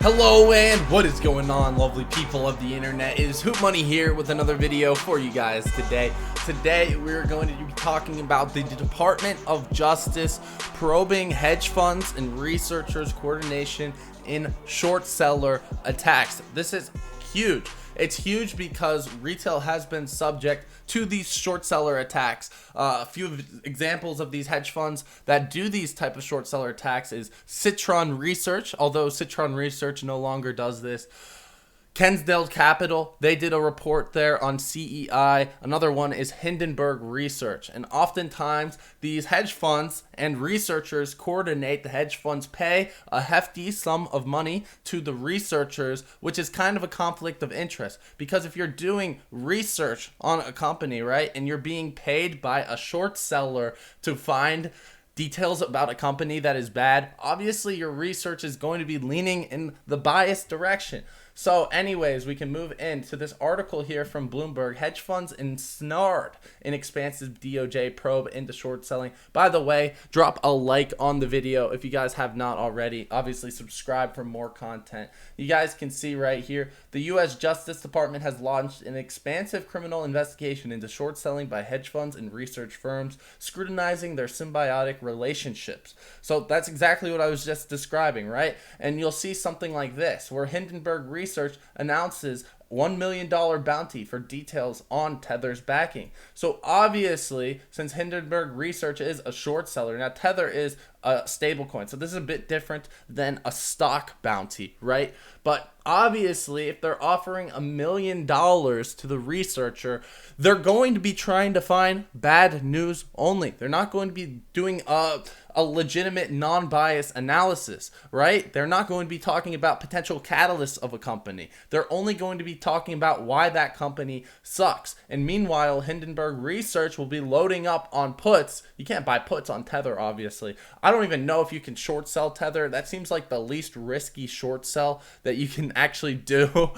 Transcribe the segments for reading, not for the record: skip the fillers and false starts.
Hello and what is going on, lovely people of the internet? It is Hootmoney here with another video for you guys today. Today we're going to be talking about the Department of Justice probing hedge funds and researchers' coordination in short seller attacks. This is huge. It's huge because retail has been subject to these short seller attacks. A few examples of these hedge funds that do these type of short seller attacks is Citron Research, although Citron Research no longer does this. Kensdale Capital, they did a report there on CEI. Another one is Hindenburg Research. And oftentimes, these hedge funds and researchers coordinate. The hedge funds pay a hefty sum of money to the researchers, which is kind of a conflict of interest. Because if you're doing research on a company, right, and you're being paid by a short seller to find details about a company that is bad, obviously your research is going to be leaning in the biased direction. So anyways, we can move into this article here from Bloomberg. Hedge funds ensnared in expansive DOJ probe into short selling. By the way, drop a like on the video if you guys have not already. Obviously, subscribe for more content. You guys can see right here, the U.S. Justice Department has launched an expansive criminal investigation into short selling by hedge funds and research firms, scrutinizing their symbiotic relationships. So that's exactly what I was just describing, right? And you'll see something like this, where Hindenburg Research announces $1 million bounty for details on Tether's backing. So obviously, since Hindenburg Research is a short seller, now Tether is a stablecoin, so this is a bit different than a stock bounty, right? But obviously, if they're offering $1 million to the researcher, they're going to be trying to find bad news only. They're not going to be doing a legitimate non-biased analysis, right? They're not going to be talking about potential catalysts of a company. They're only going to be talking about why that company sucks. And meanwhile, Hindenburg Research will be loading up on puts. You can't buy puts on Tether, obviously. I don't even know if you can short sell Tether. That seems like the least risky short sell that you can actually do.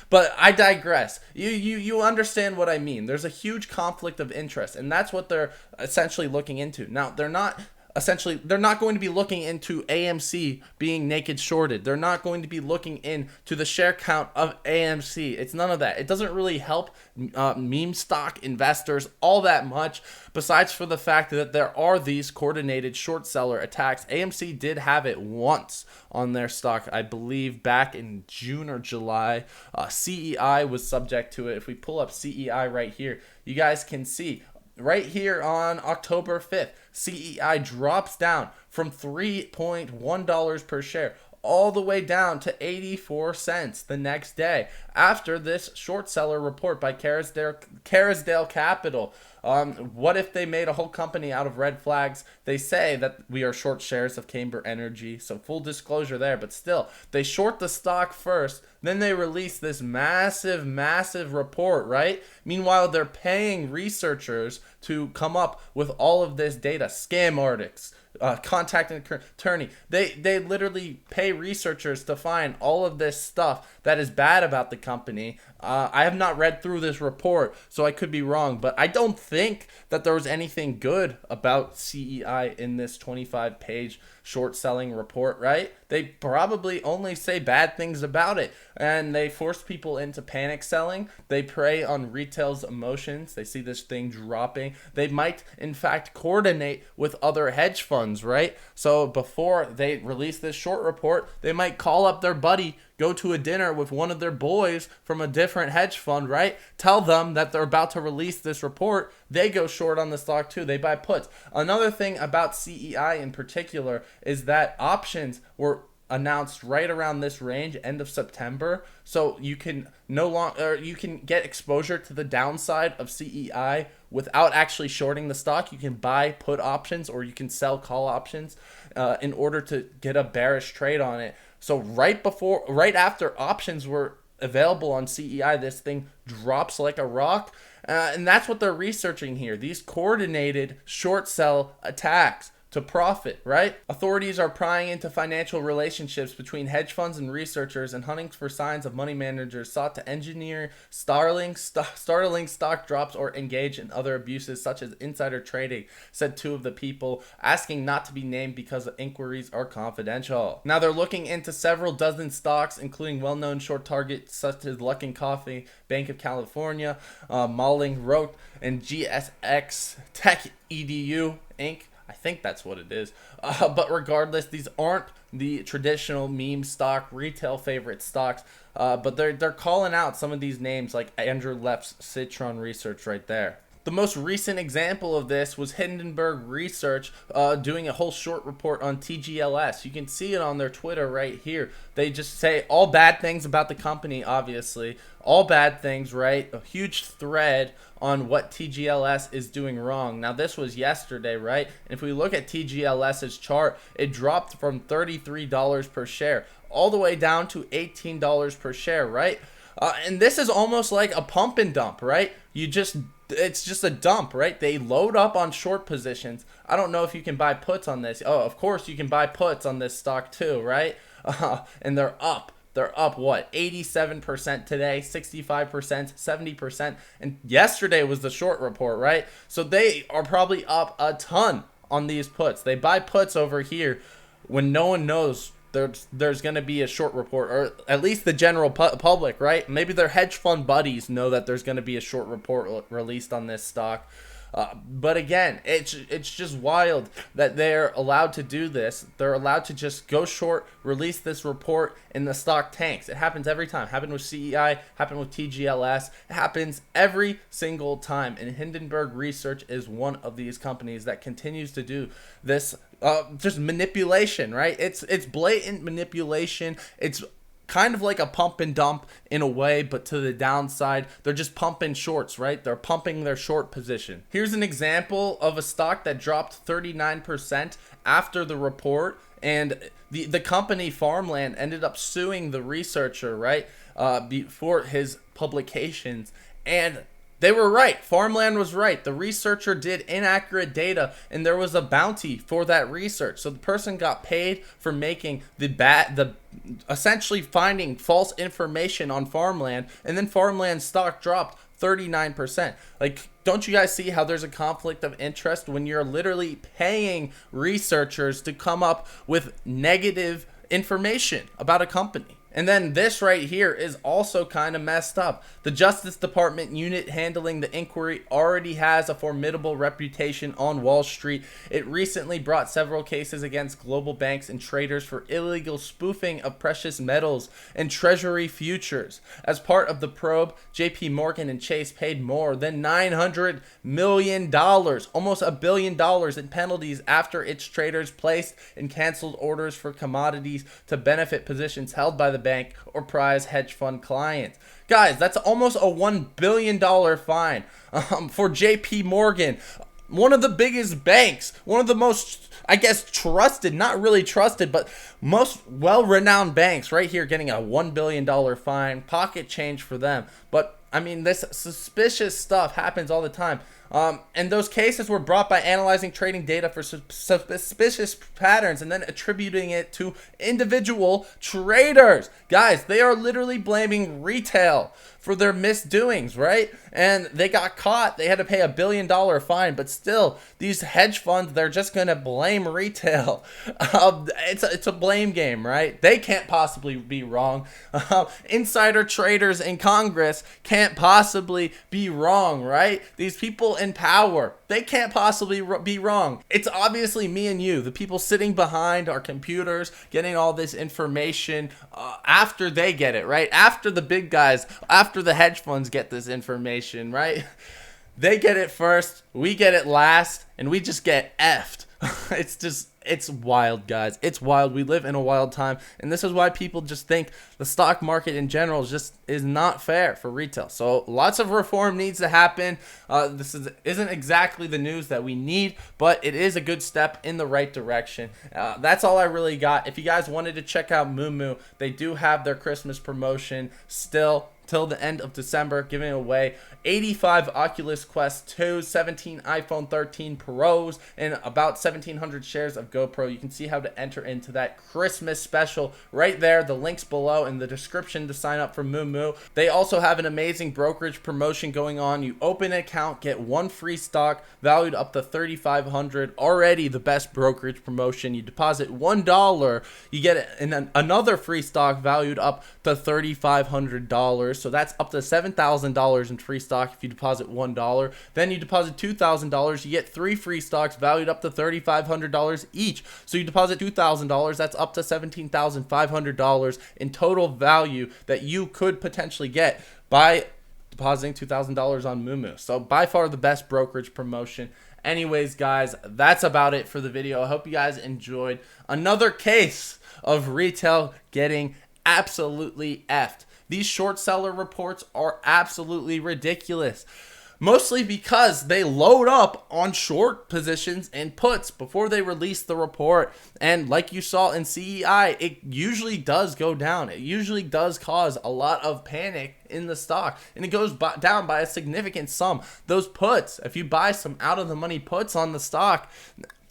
But I digress. You understand what I mean. There's a huge conflict of interest, and that's what they're essentially looking into. Now, they're not going to be looking into AMC being naked shorted. They're not going to be looking into the share count of AMC. It's none of that. It doesn't really help meme stock investors all that much, besides for the fact that there are these coordinated short seller attacks. AMC did have it once on their stock, I believe back in June or July. CEI was subject to it. If we pull up CEI right here, you guys can see right here on October 5th, CEI drops down from $3.1 per share all the way down to 84 cents the next day after this short seller report by Kerrisdale Capital. What if they made a whole company out of red flags? They say that we are short shares of Camber Energy, so full disclosure there, but still, they short the stock first, then they release this massive report, right? Meanwhile, they're paying researchers to come up with all of this data, scam articles, contact an attorney. They literally pay researchers to find all of this stuff that is bad about the company. I have not read through this report, so I could be wrong, but I don't think that there was anything good about CEI in this 25-page short selling report, right? They probably only say bad things about it, and they force people into panic selling. They prey on retail's emotions. They see this thing dropping. They might, in fact, coordinate with other hedge funds, right? So before they release this short report, they might call up their buddy, go to a dinner with one of their boys from a different hedge fund, right? Tell them that they're about to release this report. They go short on the stock too. They buy puts. Another thing about CEI in particular is that options were announced right around this range, end of September. So you can you can get exposure to the downside of CEI without actually shorting the stock. You can buy put options or you can sell call options in order to get a bearish trade on it. So right after options were available on CEI, this thing drops like a rock. And that's what they're researching here. These coordinated short sell attacks to profit, right? Authorities are prying into financial relationships between hedge funds and researchers and hunting for signs of money managers sought to engineer startling stock drops or engage in other abuses such as insider trading, said two of the people, asking not to be named because the inquiries are confidential. Now they're looking into several dozen stocks, including well-known short targets such as Luckin Coffee, Bank of California, Malling Rote, and GSX Tech EDU Inc. I think that's what it is. But regardless, these aren't the traditional meme stock, retail favorite stocks. But they're calling out some of these names like Andrew Lepp's Citron Research right there. The most recent example of this was Hindenburg Research doing a whole short report on TGLS. You can see it on their Twitter right here. They just say all bad things about the company, obviously. All bad things, right? A huge thread on what TGLS is doing wrong. Now, this was yesterday, right? And if we look at TGLS's chart, it dropped from $33 per share all the way down to $18 per share, right? And this is almost like a pump and dump, right? It's just a dump, right? They load up on short positions. I don't know if you can buy puts on this. Oh, of course you can buy puts on this stock too, right? And they're up. They're up, what, 87% today, 65%, 70%. And yesterday was the short report, right? So they are probably up a ton on these puts. They buy puts over here when no one knows there's going to be a short report, or at least the general public, right? Maybe their hedge fund buddies know that there's going to be a short report released on this stock. But again, it's just wild that they're allowed to do this. They're allowed to just go short, release this report, and the stock tanks. It happens every time. Happened with CEI, happened with TGLS. It happens every single time. And Hindenburg Research is one of these companies that continues to do this just manipulation, right? It's blatant manipulation. It's kind of like a pump and dump in a way, but to the downside. They're just pumping shorts, right? They're pumping their short position. Here's an example of a stock that dropped 39% after the report, and the company Farmland ended up suing the researcher, right, before his publications, and they were right. Farmland was right. The researcher did inaccurate data, and there was a bounty for that research. So the person got paid for making essentially finding false information on Farmland, and then Farmland stock dropped 39%. Like, don't you guys see how there's a conflict of interest when you're literally paying researchers to come up with negative information about a company? And then this right here is also kind of messed up. The Justice Department unit handling the inquiry already has a formidable reputation on Wall Street. It recently brought several cases against global banks and traders for illegal spoofing of precious metals and treasury futures. As part of the probe, JP Morgan and Chase paid more than $900 million, almost $1 billion in penalties after its traders placed and canceled orders for commodities to benefit positions held by the bank or prize hedge fund clients. Guys, that's almost a $1 billion fine for JP Morgan, one of the biggest banks, one of the most, I guess, trusted, not really trusted, but most well-renowned banks right here getting a $1 billion fine, pocket change for them. But I mean, this suspicious stuff happens all the time. And those cases were brought by analyzing trading data for suspicious patterns and then attributing it to individual traders. Guys, they are literally blaming retail for their misdoings, right? And they got caught. They had to pay $1 billion fine, but still, these hedge funds, they're just going to blame retail. It's a blame game, right? They can't possibly be wrong. Insider traders in Congress can't possibly be wrong, right? These people in power, they can't possibly be wrong. It's obviously me and you, the people sitting behind our computers, getting all this information after they get it, right? After the big guys, after the hedge funds get this information, right? They get it first, we get it last, and we just get effed. It's wild, guys. It's wild. We live in a wild time, and this is why people just think the stock market in general is not fair for retail. So lots of reform needs to happen. This isn't exactly the news that we need, but it is a good step in the right direction. That's all I really got. If you guys wanted to check out Moomoo, they do have their Christmas promotion still till the end of December, giving away 85 Oculus Quest 2s, 17 iPhone 13 Pros, and about 1,700 shares of GoPro. You can see how to enter into that Christmas special right there. The link's below in the description to sign up for Moomoo. They also have an amazing brokerage promotion going on. You open an account, get one free stock valued up to $3,500. Already the best brokerage promotion. You deposit $1, you get another free stock valued up to $3,500. So that's up to $7,000 in free stock if you deposit $1. Then you deposit $2,000, you get 3 free stocks valued up to $3,500 each. So you deposit $2,000, that's up to $17,500 in total value that you could potentially get by depositing $2,000 on Moomoo. So by far the best brokerage promotion. Anyways, guys, that's about it for the video. I hope you guys enjoyed another case of retail getting absolutely effed. These short seller reports are absolutely ridiculous. Mostly because they load up on short positions and puts before they release the report. And like you saw in CEI, it usually does go down. It usually does cause a lot of panic in the stock. And it goes down by a significant sum. Those puts, if you buy some out of the money puts on the stock,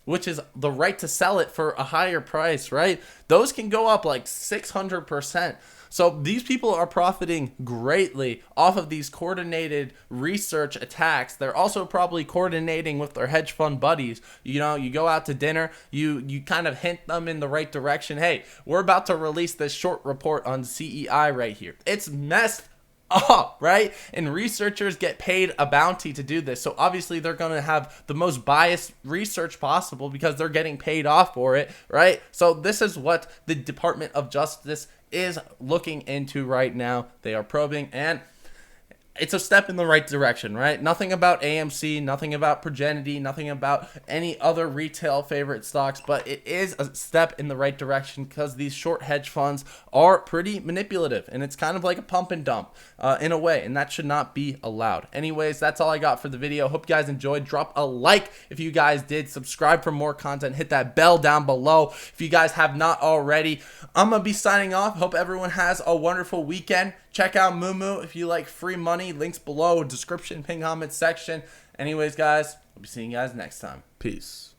which is the right to sell it for a higher price, right? Those can go up like 600%. So these people are profiting greatly off of these coordinated research attacks. They're also probably coordinating with their hedge fund buddies. You know, you go out to dinner, you kind of hint them in the right direction. Hey, we're about to release this short report on CEI right here. It's messed up, right? And researchers get paid a bounty to do this. So obviously they're going to have the most biased research possible because they're getting paid off for it, right? So this is what the Department of Justice is looking into right now. They are probing, and it's a step in the right direction, right? Nothing about AMC, nothing about Progenity, nothing about any other retail favorite stocks, but it is a step in the right direction because these short hedge funds are pretty manipulative, and it's kind of like a pump and dump in a way, and that should not be allowed. Anyways, that's all I got for the video. Hope you guys enjoyed. Drop a like if you guys did. Subscribe for more content. Hit that bell down below if you guys have not already. I'm going to be signing off. Hope everyone has a wonderful weekend. Check out Moomoo if you like free money. Links below, description, pin comment section. Anyways, guys, I'll be seeing you guys next time. Peace.